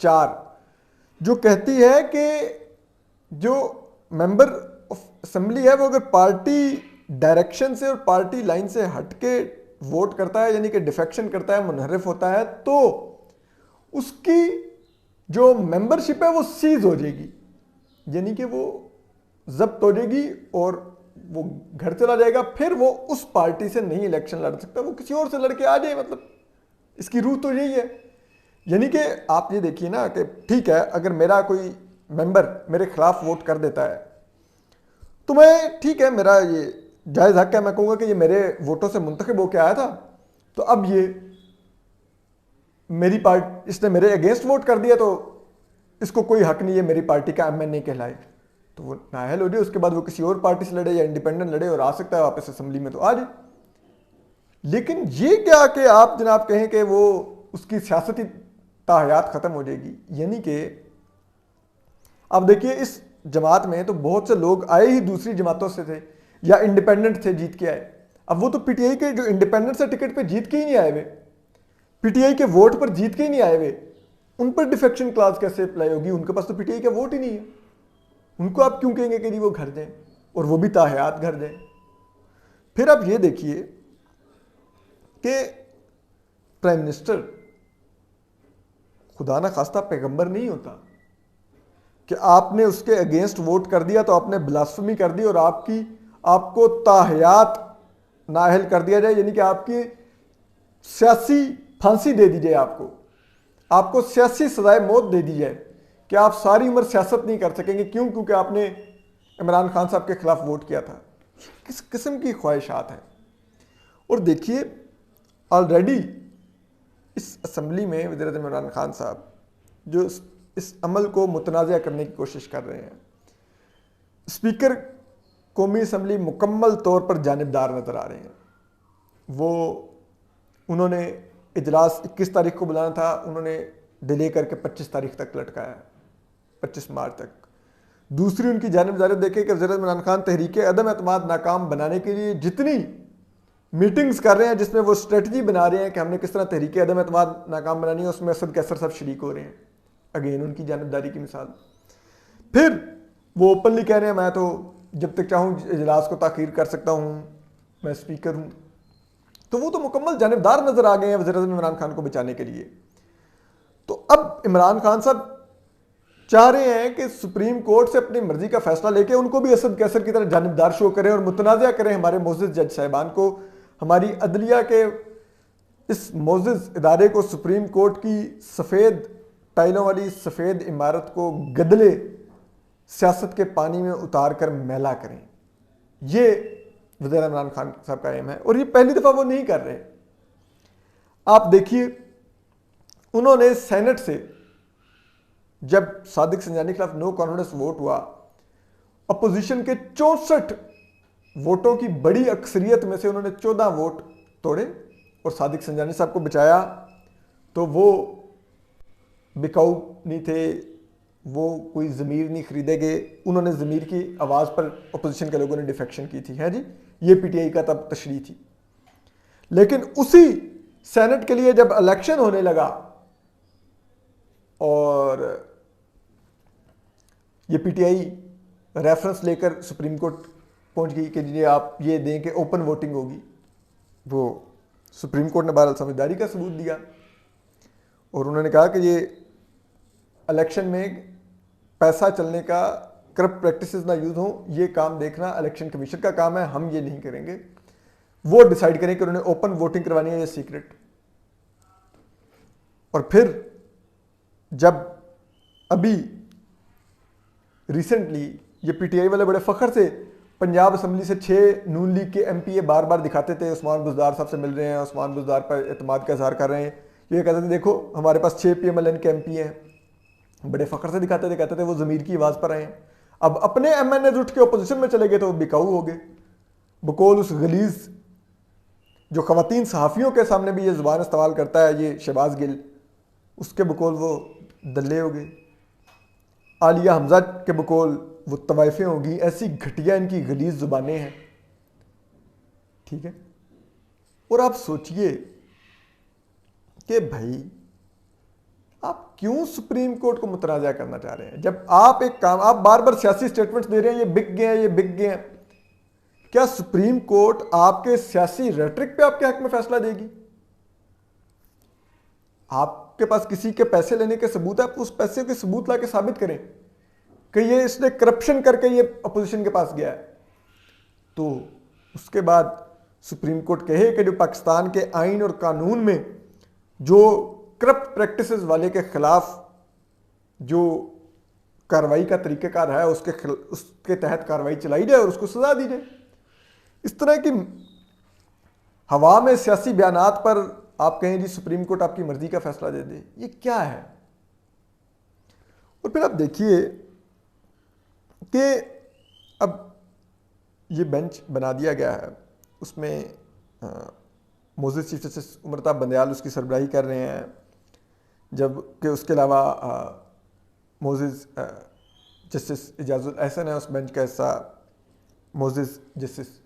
4 جو کہتی ہے کہ جو ممبر آف اسمبلی ہے وہ اگر پارٹی ڈائریکشن سے اور پارٹی لائن سے ہٹ کے ووٹ کرتا ہے، یعنی کہ ڈیفیکشن کرتا ہے، منحرف ہوتا ہے، تو اس کی جو ممبرشپ ہے وہ سیز ہو جائے گی، یعنی کہ وہ ضبط ہو جائے گی اور وہ گھر چلا جائے گا، پھر وہ اس پارٹی سے نہیں الیکشن لڑ سکتا، وہ کسی اور سے لڑ کے آ جائے. مطلب اس کی روح تو یہی ہے. یعنی کہ آپ یہ دیکھیے نا کہ ٹھیک ہے اگر میرا کوئی ممبر میرے خلاف ووٹ کر دیتا ہے تو میں ٹھیک ہے، میرا یہ جائز حق ہے، میں کہوں گا کہ یہ میرے ووٹوں سے منتخب ہو کے آیا تھا، تو اب یہ میری اس نے میرے اگینسٹ ووٹ کر دیا تو اس کو کوئی حق نہیں ہے میری پارٹی کا ایم این اے کہلائے، تو وہ نااہل ہو جائے، اس کے بعد وہ کسی اور پارٹی سے لڑے یا انڈیپینڈنٹ لڑے اور آ سکتا ہے واپس اسمبلی میں تو آ جائے. لیکن یہ کیا کہ آپ جناب کہیں کہ وہ اس کی سیاستی تاحیات ختم ہو جائے گی. یعنی کہ اب دیکھیے اس جماعت میں تو بہت سے لوگ آئے ہی دوسری جماعتوں سے تھے یا انڈیپینڈنٹ تھے جیت کے آئے. اب وہ تو پی ٹی آئی کے جو انڈیپینڈنٹ سے ٹکٹ پہ جیت کے ہی نہیں آئے ہوئے، پی ٹی آئی کے ووٹ پر جیت کے ہی نہیں آئے ہوئے، ان پر ڈیفیکشن کلاز کیسے اپلائی ہوگی؟ ان کے پاس تو پی ٹی آئی کا ووٹ ہی نہیں ہے. ان کو آپ کیوں کہیں گے کہ وہ گھر جائیں، اور وہ بھی تاحیات گھر جائیں؟ پھر آپ یہ دیکھیے کہ پرائم منسٹر خدا نہ خواستہ پیغمبر نہیں ہوتا کہ آپ نے اس کے اگینسٹ ووٹ کر دیا تو آپ نے بلاسفمی کر دی اور آپ کو تاحیات نااہل کر دیا جائے، یعنی کہ آپ کی سیاسی پھانسی دے دی جائے، آپ کو سیاسی سزائے موت دے دی جائے کہ آپ ساری عمر سیاست نہیں کر سکیں گے. کیونکہ آپ نے عمران خان صاحب کے خلاف ووٹ کیا تھا. کس قسم کی خواہشات ہیں؟ اور دیکھیے آلریڈی اس اسمبلی میں وزیر اعظم عمران خان صاحب جو اس عمل کو متنازع کرنے کی کوشش کر رہے ہیں، اسپیکر قومی اسمبلی مکمل طور پر جانبدار نظر آ رہے ہیں. انہوں نے اجلاس 21 تاریخ کو بلانا تھا، انہوں نے ڈیلے کر کے 25 تاریخ تک لٹکایا، 25 مارچ تک. دوسری ان کی جانبداری دیکھیں کہ وزیر اعظم عمران خان تحریک عدم اعتماد ناکام بنانے کے لیے جتنی میٹنگز کر رہے ہیں جس میں وہ اسٹریٹجی بنا رہے ہیں کہ ہم نے کس طرح تحریک عدم اعتماد ناکام بنانی ہے، اس میں اسد کیسر صاحب شریک ہو رہے ہیں. اگین ان کی جانبداری کی مثال. پھر وہ اوپنلی کہہ رہے ہیں میں تو جب تک چاہوں اجلاس کو تاخیر کر سکتا ہوں، میں اسپیکر ہوں. تو وہ تو مکمل جانبدار نظر آ گئے ہیں وزیر اعظم عمران خان کو بچانے کے لیے. تو اب عمران خان صاحب چاہ رہے ہیں کہ سپریم کورٹ سے اپنی مرضی کا فیصلہ لے کے ان کو بھی اسد کیسر کی طرح جانبدار شو کریں اور متنازع کریں ہمارے معزز جج صاحبان کو، ہماری عدلیہ کے اس معزز ادارے کو، سپریم کورٹ کی سفید ٹائلوں والی سفید عمارت کو گدلے سیاست کے پانی میں اتار کر میلا کریں. یہ وزیر عمران خان صاحب کا ایم ہے اور یہ پہلی دفعہ وہ نہیں کر رہے. آپ دیکھیے انہوں نے سینٹ سے جب صادق سنجانی کے خلاف نو کانفیڈنس ووٹ ہوا، اپوزیشن کے 64 ووٹوں کی بڑی اکثریت میں سے انہوں نے 14 ووٹ توڑے اور صادق سنجانی صاحب کو بچایا. تو وہ بکاؤ نہیں تھے، وہ کوئی ضمیر نہیں خریدے گئے، انہوں نے ضمیر کی آواز پر اپوزیشن کے لوگوں نے ڈیفیکشن کی تھی. ہے جی، یہ پی ٹی آئی کا تب تشریح تھی. لیکن اسی سینٹ کے لیے جب الیکشن ہونے لگا اور یہ پی ٹی آئی ریفرنس لے کر سپریم کورٹ پہنچ گئی کہ جی آپ یہ دیں کہ اوپن ووٹنگ ہوگی، وہ سپریم کورٹ نے بہرحال سمجھداری کا ثبوت دیا اور انہوں نے کہا کہ یہ الیکشن میں پیسہ چلنے کا، کرپٹ پریکٹسز نہ یوز ہوں، یہ کام دیکھنا الیکشن کمیشن کا کام ہے، ہم یہ نہیں کریں گے. وہ ڈیسائیڈ کریں کہ انہوں نے اوپن ووٹنگ کروانی ہے یا سیکرٹ. اور پھر جب ابھی ریسنٹلی یہ پی ٹی آئی والے بڑے فخر سے پنجاب اسمبلی سے 6 نون لیگ کے ایم پی اے بار بار دکھاتے تھے، عثمان بزدار صاحب سے مل رہے ہیں، عثمان بزدار پر اعتماد کا اظہار کر رہے ہیں، یہ کہتے تھے دیکھو ہمارے پاس 6 پی ایم ایل این کے ایم پی ہیں، بڑے فخر سے دکھاتے تھے، کہتے تھے وہ ضمیر کی آواز پر آئے ہیں. اب اپنے ایم این ایز اٹھ کے اپوزیشن میں چلے گئے تو وہ بکاؤ ہو گئے، بقول اس غلیظ جو خواتین صحافیوں کے سامنے بھی یہ زبان استعمال کرتا ہے، یہ شہباز گل، اس کے بقول وہ دلے ہو گئے. عالیہ حمزہ کے بقول وہ طوائفیں ہوگی. ایسی گھٹیا ان کی غلیظ زبانیں ہیں. ٹھیک ہے. اور آپ سوچئے کہ بھائی آپ کیوں سپریم کورٹ کو متنازع کرنا چاہ رہے ہیں؟ جب آپ ایک کام، آپ بار بار سیاسی سٹیٹمنٹس دے رہے ہیں یہ بک گئے ہیں، یہ بک گئے ہیں، کیا سپریم کورٹ آپ کے سیاسی ریٹرک پہ آپ کے حق میں فیصلہ دے گی؟ آپ کے پاس کسی کے پیسے لینے کے ثبوت ہے، آپ اس پیسے کے ثبوت لا کے ثابت کریں کہ یہ اس نے کرپشن کر کے یہ اپوزیشن کے پاس گیا ہے، تو اس کے بعد سپریم کورٹ کہے کہ جو پاکستان کے آئین اور قانون میں جو کرپٹ پریکٹسز والے کے خلاف جو کارروائی کا طریقہ کار ہے اس کے تحت کارروائی چلائی جائے اور اس کو سزا دی جائے۔ اس طرح کی ہوا میں سیاسی بیانات پر آپ کہیں جی سپریم کورٹ آپ کی مرضی کا فیصلہ دے دے، یہ کیا ہے؟ اور پھر آپ دیکھیے کہ اب یہ بینچ بنا دیا گیا ہے، اس میں موزز چیف جسٹس عمر بندیال اس کی سربراہی کر رہے ہیں، جب کہ اس کے علاوہ موزز جسٹس اعجاز الاحسن ہے اس بینچ کا حصہ، موزز جسٹس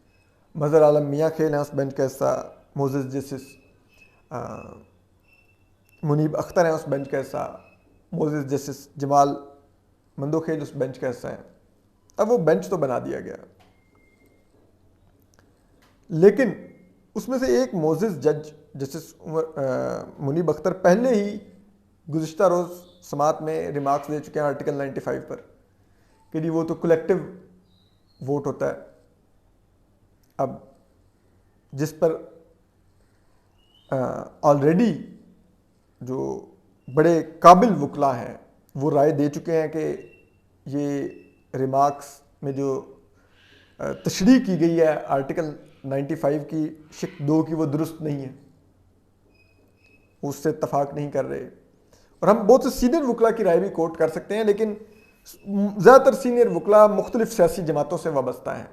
مظہر عالم میاں خیل ہیں اس بینچ کا حصہ، موزز جسٹس منیب اختر ہیں اس بینچ کا حصہ، موزز جسٹس جمال مندوخیل اس بینچ کا حصہ ہیں۔ اب وہ بینچ تو بنا دیا گیا، لیکن اس میں سے ایک معزز جج جسٹس منیب اختر پہلے ہی گزشتہ روز سماعت میں ریمارکس دے چکے ہیں آرٹیکل 95 پر کہ جی وہ تو کلیکٹیو ووٹ ہوتا ہے۔ اب جس پر آلریڈی جو بڑے قابل وکلا ہیں وہ رائے دے چکے ہیں کہ یہ ریمارکس میں جو تشریح کی گئی ہے آرٹیکل 95 کی شق 2 کی وہ درست نہیں ہے، اس سے اتفاق نہیں کر رہے۔ اور ہم بہت سے سینئر وکلا کی رائے بھی کوٹ کر سکتے ہیں، لیکن زیادہ تر سینئر وکلا مختلف سیاسی جماعتوں سے وابستہ ہیں،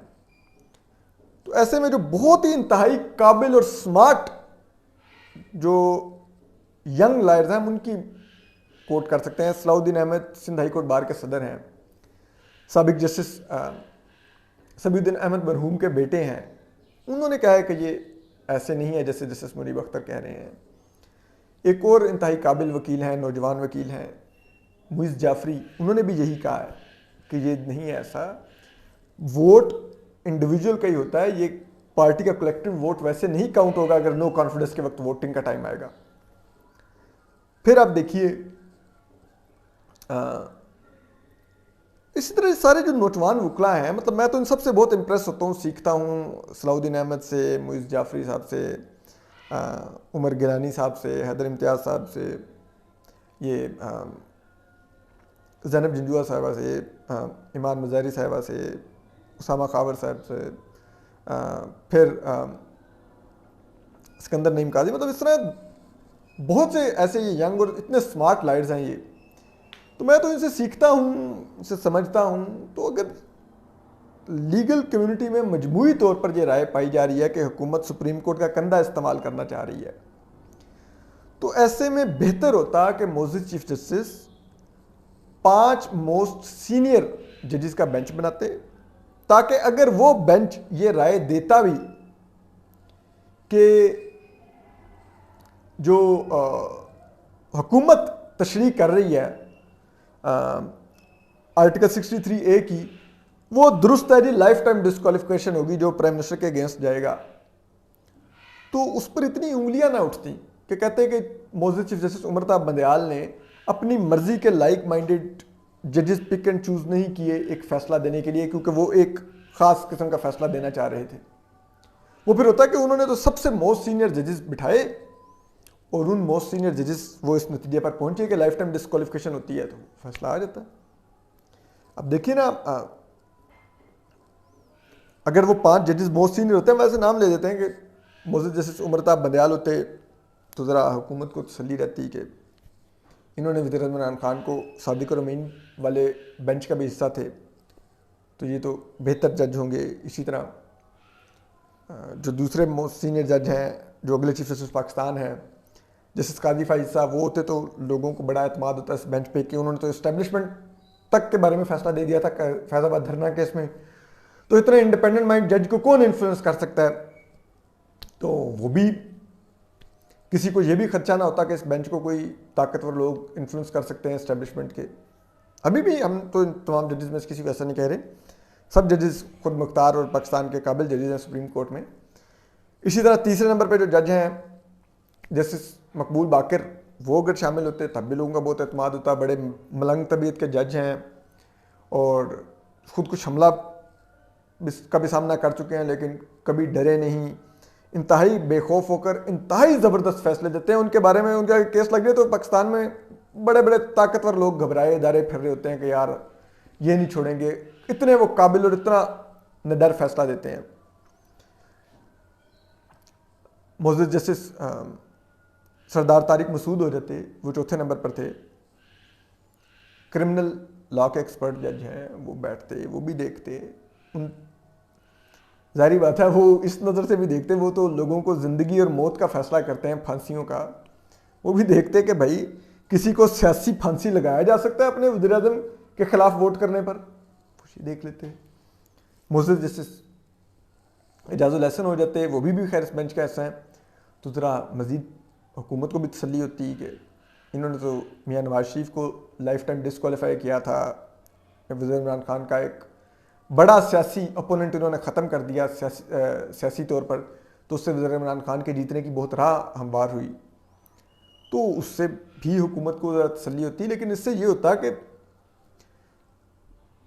تو ایسے میں جو بہت ہی انتہائی قابل اور سمارٹ جو ینگ لائرز ہیں ہم ان کی کوٹ کر سکتے ہیں۔ Salahuddin Ahmed Sindh high court bar کے صدر ہیں، سابق جسٹس سبی الدین احمد مرحوم کے بیٹے ہیں، انہوں نے کہا ہے کہ یہ ایسے نہیں ہے جیسے جسٹس منیب اختر کہہ رہے ہیں۔ ایک اور انتہائی قابل وکیل ہیں، نوجوان وکیل ہیں معیز جعفری، انہوں نے بھی یہی کہا ہے کہ یہ نہیں ہے ایسا، ووٹ انڈیویجول کا ہی ہوتا ہے، یہ پارٹی کا کلیکٹیو ووٹ ویسے نہیں کاؤنٹ ہوگا اگر نو کانفیڈنس کے وقت ووٹنگ کا ٹائم آئے گا۔ پھر آپ دیکھیے اسی طرح سارے جو نوجوان وکلا ہیں، مطلب میں تو ان سب سے بہت امپریس ہوتا ہوں، سیکھتا ہوں، صلاح الدین احمد سے، معیز جعفری صاحب سے، عمر گیلانی صاحب سے، حیدر امتیاز صاحب سے، یہ زینب جنجوعہ صاحبہ سے، ایمان مظاہری صاحبہ سے، اسامہ خاور صاحب سے، پھر اسکندر نعیم قاضی، مطلب اس طرح بہت سے ایسے یہ ینگ اور اتنے سمارٹ لائرز ہیں یہ، تو میں تو ان سے سیکھتا ہوں، ان سے سمجھتا ہوں۔ تو اگر لیگل کمیونٹی میں مجموعی طور پر یہ رائے پائی جا رہی ہے کہ حکومت سپریم کورٹ کا کندھا استعمال کرنا چاہ رہی ہے، تو ایسے میں بہتر ہوتا کہ معزز چیف جسٹس 5 موسٹ سینئر ججز کا بینچ بناتے، تاکہ اگر وہ بینچ یہ رائے دیتا بھی کہ جو حکومت تشریح کر رہی ہے آرٹیکل 63A کی وہ درست ہے جی، لائف ٹائم ڈسکوالیفیکیشن ہوگی جو پرائم منسٹر کے اگینسٹ جائے گا، تو اس پر اتنی انگلیاں نہ اٹھتی کہ کہتے کہ معزز چیف جسٹس عمر طاہر بندیال نے اپنی مرضی کے لائک مائنڈڈ ججز پک اینڈ چوز نہیں کیے ایک فیصلہ دینے کے لیے، کیونکہ وہ ایک خاص قسم کا فیصلہ دینا چاہ رہے تھے۔ وہ پھر ہوتا ہے کہ انہوں نے تو سب سے موسٹ سینئر ججز بٹھائے اور ان موسٹ سینئر ججز وہ اس نتیجے پر پہنچے کہ لائف ٹائم ڈسکوالیفیکیشن ہوتی ہے، تو فیصلہ آ جاتا ہے۔ اب دیکھیے نا، اگر وہ 5 ججز موسٹ سینئر ہوتے ہیں، ویسے نام لے دیتے ہیں کہ معزز جسٹس عمر طاہر بندیال ہوتے، تو ذرا حکومت کو تسلی رہتی کہ انہوں نے وزیر اعظم عمران خان کو صادق اور امین والے بینچ کا بھی حصہ تھے، تو یہ تو بہتر جج ہوں گے۔ اسی طرح جو دوسرے موسٹ سینئر جج ہیں جو اگلے چیف جسٹس پاکستان ہیں، جسٹس قاضی فائز صاحب، وہ ہوتے تو لوگوں کو بڑا اعتماد ہوتا ہے اس بینچ پہ کہ انہوں نے تو اسٹیبلشمنٹ تک کے بارے میں فیصلہ دے دیا تھا فیض آباد دھرنا کیس میں، تو اتنا انڈیپینڈنٹ مائنڈ جج کو کون انفلوئنس کر سکتا ہے، تو وہ بھی کسی کو یہ بھی خدشہ نہ ہوتا کہ اس بینچ کو کوئی طاقتور لوگ انفلوئنس کر سکتے ہیں اسٹیبلشمنٹ کے. ابھی بھی ہم تو تمام ججز میں کسی کو ایسا نہیں کہہ رہے, سب ججز خود مختار اور پاکستان کے قابل ججز ہیں سپریم کورٹ میں. اسی طرح تیسرے نمبر پہ جو جج ہیں جسٹس مقبول باقر, وہ اگر شامل ہوتے تب بھی لوگوں کا بہت اعتماد ہوتا. بڑے ملنگ طبیعت کے جج ہیں اور خود کچھ حملہ کا بھی سامنا کر چکے ہیں, لیکن کبھی ڈرے نہیں, انتہائی بے خوف ہو کر انتہائی زبردست فیصلے دیتے ہیں. ان کے بارے میں ان کا کیس لگ رہے تو پاکستان میں بڑے بڑے طاقتور لوگ گھبرائے ادارے پھر رہے ہوتے ہیں کہ یار یہ نہیں چھوڑیں گے. اتنے وہ قابل اور اتنا نڈر فیصلہ دیتے ہیں. معزز جسٹس سردار طارق مسعود ہو جاتے, وہ چوتھے نمبر پر تھے. کرمنل لا کے ایکسپرٹ جج ہیں, وہ بیٹھتے, وہ بھی دیکھتے. ظاہری بات ہے وہ اس نظر سے بھی دیکھتے, وہ تو لوگوں کو زندگی اور موت کا فیصلہ کرتے ہیں, پھانسیوں کا. وہ بھی دیکھتے کہ بھائی کسی کو سیاسی پھانسی لگایا جا سکتا ہے اپنے وزیر اعظم کے خلاف ووٹ کرنے پر, خوشی دیکھ لیتے. معزز جسٹس اعجاز الاحسن ہو جاتے, وہ بھی خیر اس بینچ کا حصہ ہیں. تو ذرا مزید حکومت کو بھی تسلی ہوتی کہ انہوں نے تو میاں نواز شریف کو لائف ٹائم ڈسکوالیفائی کیا تھا, وزیر عمران خان کا ایک بڑا سیاسی اپوننٹ انہوں نے ختم کر دیا سیاسی طور پر, تو اس سے وزیر عمران خان کے جیتنے کی بہت راہ ہموار ہوئی. تو اس سے بھی حکومت کو ذرا تسلی ہوتی. لیکن اس سے یہ ہوتا کہ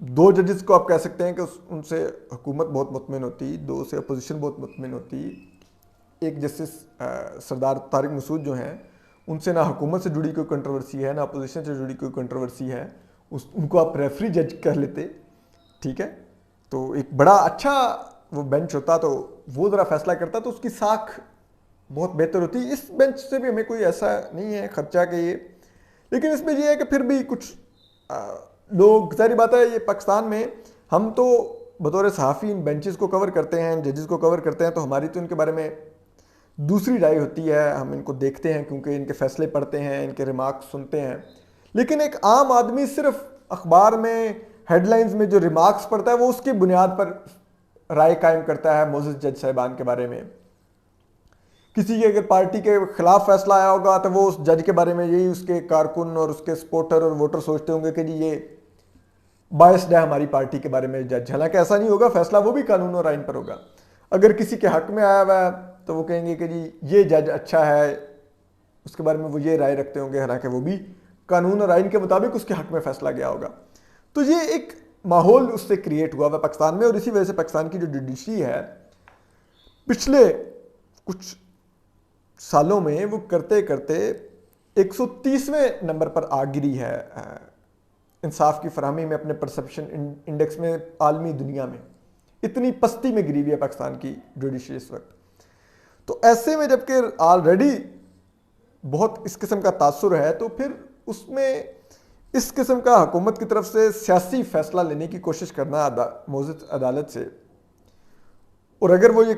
دو ججز کو آپ کہہ سکتے ہیں کہ ان سے حکومت بہت مطمئن ہوتی, دو سے اپوزیشن بہت مطمئن ہوتی. ایک جسٹس سردار طارق مسعود جو ہیں, ان سے نہ حکومت سے جڑی کوئی کنٹروورسی ہے نہ اپوزیشن سے جڑی کوئی کنٹروورسی ہے, ان کو آپ ریفری جج کہہ لیتے, ٹھیک ہے. تو ایک بڑا اچھا وہ بینچ ہوتا, تو وہ ذرا فیصلہ کرتا تو اس کی ساکھ بہت بہتر ہوتی. اس بینچ سے بھی ہمیں کوئی ایسا نہیں ہے خدشہ کہ یہ, لیکن اس میں یہ ہے کہ پھر بھی کچھ لوگ, ظاہری بات ہے یہ پاکستان میں ہم تو بطور صحافی ان بینچز کو کور کرتے ہیں, ججز کو کور کرتے ہیں, تو ہماری تو ان کے بارے میں دوسری رائے ہوتی ہے. ہم ان کو دیکھتے ہیں کیونکہ ان کے فیصلے پڑھتے ہیں, ان کے ریمارکس سنتے ہیں. لیکن ایک عام آدمی صرف اخبار میں ہیڈ لائنز میں جو ریمارکس پڑھتا ہے وہ اس کی بنیاد پر رائے قائم کرتا ہے معزز جج صاحبان کے بارے میں. کسی کے اگر پارٹی کے خلاف فیصلہ آیا ہوگا تو وہ اس جج کے بارے میں یہی اس کے کارکن اور اس کے سپورٹر اور ووٹر سوچتے ہوں گے کہ جی یہ بائسڈ ہے ہماری پارٹی کے بارے میں جج. حالانکہ ایسا نہیں ہوگا, فیصلہ وہ بھی قانون اور آئین پر ہوگا. اگر کسی کے حق میں آیا ہوا ہے تو وہ کہیں گے کہ جی یہ جج اچھا ہے, اس کے بارے میں وہ یہ رائے رکھتے ہوں گے, حالانکہ وہ بھی قانون اور آئین کے مطابق اس کے حق میں فیصلہ گیا ہوگا. تو یہ ایک ماحول اس سے کریٹ ہوا ہوا پاکستان میں, اور اسی وجہ سے پاکستان کی جو جوڈیشری ہے پچھلے کچھ سالوں میں وہ کرتے کرتے 130ویں نمبر پر آ گری ہے انصاف کی فراہمی میں, اپنے پرسپشن انڈیکس میں عالمی دنیا میں. اتنی پستی میں گری ہوئی ہے پاکستان کی جوڈیشری اس وقت. تو ایسے میں جب کہ آلریڈی بہت اس قسم کا تاثر ہے, تو پھر اس میں اس قسم کا حکومت کی طرف سے سیاسی فیصلہ لینے کی کوشش کرنا معزز عدالت سے, اور اگر وہ یہ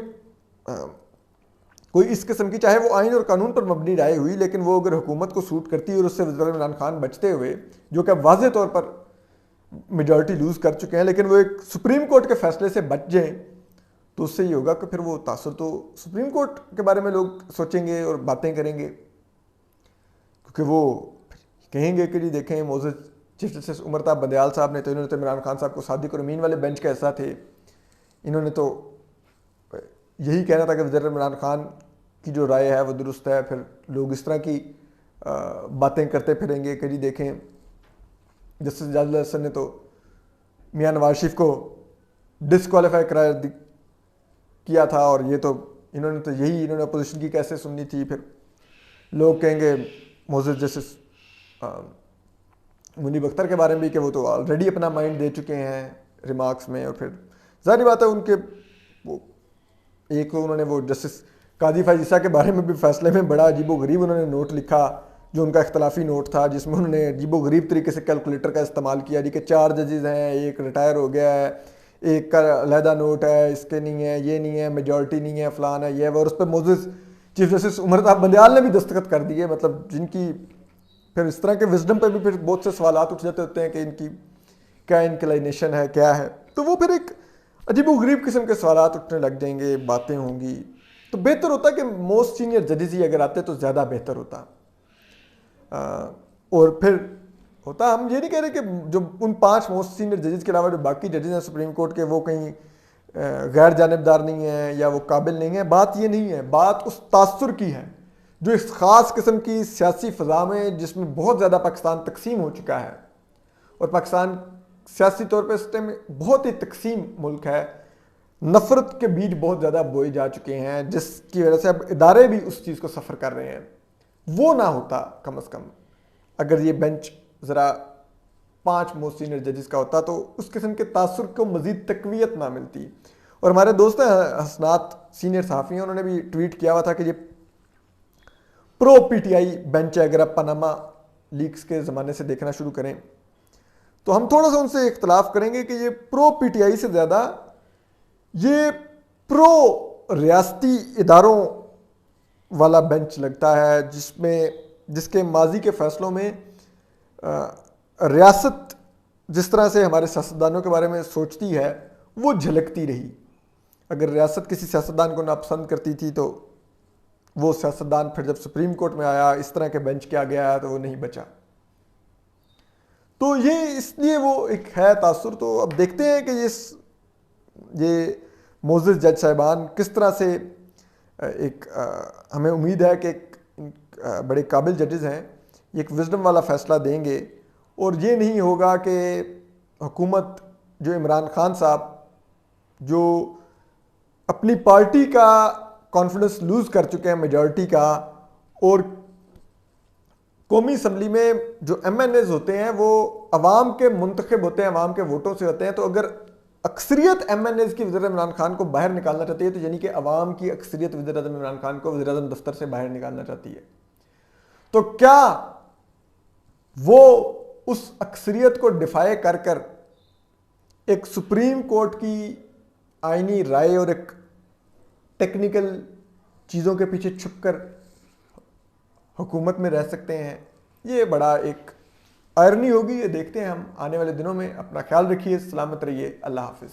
کوئی اس قسم کی, چاہے وہ آئین اور قانون پر مبنی رائے ہوئی, لیکن وہ اگر حکومت کو سوٹ کرتی اور اس سے وزیر عمران خان بچتے ہوئے, جو کہ واضح طور پر میجورٹی لوز کر چکے ہیں, لیکن وہ ایک سپریم کورٹ کے فیصلے سے بچ جائیں, تو اس سے یہ ہوگا کہ پھر وہ تاثر تو سپریم کورٹ کے بارے میں لوگ سوچیں گے اور باتیں کریں گے, کیونکہ وہ کہیں گے کہ جی دیکھیں معزز چیف جسٹس عمرتا بندیال صاحب نے تو, انہوں نے تو عمران خان صاحب کو صادق اور امین والے بینچ کا حصہ تھے, انہوں نے تو یہی کہنا تھا کہ وزیر عمران خان کی جو رائے ہے وہ درست ہے. پھر لوگ اس طرح کی باتیں کرتے پھریں گے کہ جی دیکھیں جسٹس اعجاز الاحسن نے تو میاں نواز شریف کو ڈسکوالیفائی قرار کیا تھا, اور یہ تو انہوں نے اپوزیشن کی کیسے سننی تھی. پھر لوگ کہیں گے معزز جسٹس منیب اختر کے بارے میں بھی کہ وہ تو آلریڈی اپنا مائنڈ دے چکے ہیں ریمارکس میں. اور پھر ظاہری بات ہے ان کے وہ ایک انہوں نے وہ جسٹس قاضی فائز عیسیٰ کے بارے میں بھی فیصلے میں بڑا عجیب و غریب انہوں نے نوٹ لکھا, جو ان کا اختلافی نوٹ تھا, جس میں انہوں نے عجیب و غریب طریقے سے کیلکولیٹر کا استعمال کیا جی کہ 4 ججز ہیں, ایک ریٹائر ہو گیا ہے, ایک کا علیحدہ نوٹ ہے, اس کے نہیں ہے, یہ نہیں ہے, میجورٹی نہیں ہے, فلان ہے, یہ. اور اس پہ معزز چیف جسٹس عمرتا بندیال نے بھی دستخط کر دیے, مطلب جن کی پھر اس طرح کے وزڈم پہ بھی پھر بہت سے سوالات اٹھ جاتے ہوتے ہیں کہ ان کی کیا انکلائنیشن ہے, کیا ہے. تو وہ پھر ایک عجیب و غریب قسم کے سوالات اٹھنے لگ جائیں گے, باتیں ہوں گی. تو تو بہتر ہوتا کہ موسٹ سینئر ججز ہی اگر آتے تو زیادہ بہتر ہوتا. اور پھر ہوتا, ہم یہ نہیں کہہ رہے کہ جو ان 5 موسٹ سینئر ججز کے علاوہ جو باقی ججز ہیں سپریم کورٹ کے وہ کہیں غیر جانبدار نہیں ہیں یا وہ قابل نہیں ہیں. بات یہ نہیں ہے, بات اس تاثر کی ہے جو اس خاص قسم کی سیاسی فضا میں, جس میں بہت زیادہ پاکستان تقسیم ہو چکا ہے, اور پاکستان سیاسی طور پہ اس ٹائم بہت ہی تقسیم ملک ہے, نفرت کے بیج بہت زیادہ بوئے جا چکے ہیں, جس کی وجہ سے اب ادارے بھی اس چیز کو سفر کر رہے ہیں. وہ نہ ہوتا کم از کم اگر یہ بینچ ذرا 5 موسٹ سینئر ججز کا ہوتا, تو اس قسم کے تاثر کو مزید تقویت نہ ملتی. اور ہمارے دوست ہیں حسنات سینئر صحافی ہیں, انہوں نے بھی ٹویٹ کیا ہوا تھا کہ یہ پرو پی ٹی آئی بینچ ہے. اگر آپ پاناما لیکس کے زمانے سے دیکھنا شروع کریں تو ہم تھوڑا سا ان سے اختلاف کریں گے کہ یہ پرو پی ٹی آئی سے زیادہ یہ پرو ریاستی اداروں والا بینچ لگتا ہے, جس کے ماضی کے فیصلوں میں ریاست جس طرح سے ہمارے سیاستدانوں کے بارے میں سوچتی ہے وہ جھلکتی رہی. اگر ریاست کسی سیاستدان کو ناپسند کرتی تھی تو وہ سیاستدان پھر جب سپریم کورٹ میں آیا, اس طرح کے بینچ کے آگے آیا, تو وہ نہیں بچا. تو یہ اس لیے وہ ایک ہے تاثر. تو اب دیکھتے ہیں کہ یہ معزز جج صاحبان کس طرح سے ایک ہمیں امید ہے کہ ایک بڑے قابل ججز ہیں, یہ ایک وزڈم والا فیصلہ دیں گے. اور یہ نہیں ہوگا کہ حکومت جو عمران خان صاحب جو اپنی پارٹی کا کانفیڈنس لوز کر چکے ہیں میجارٹی کا, اور قومی اسمبلی میں جو ایم این ایز ہوتے ہیں وہ عوام کے منتخب ہوتے ہیں, عوام کے ووٹوں سے ہوتے ہیں. تو اگر اکثریت ایم این ایز کی وزیر عمران خان کو باہر نکالنا چاہتی ہے, تو یعنی کہ عوام کی اکثریت وزیر اعظم عمران خان کو وزیر اعظم دفتر سے باہر نکالنا چاہتی ہے. تو کیا وہ اس اکثریت کو ڈیفائی کر کر ایک سپریم کورٹ کی آئینی رائے اور ایک ٹیکنیکل چیزوں کے پیچھے چھپ کر حکومت میں رہ سکتے ہیں؟ یہ بڑا ایک آئرنی ہوگی. یہ دیکھتے ہیں ہم آنے والے دنوں میں. اپنا خیال رکھیے, سلامت رہیے, اللہ حافظ.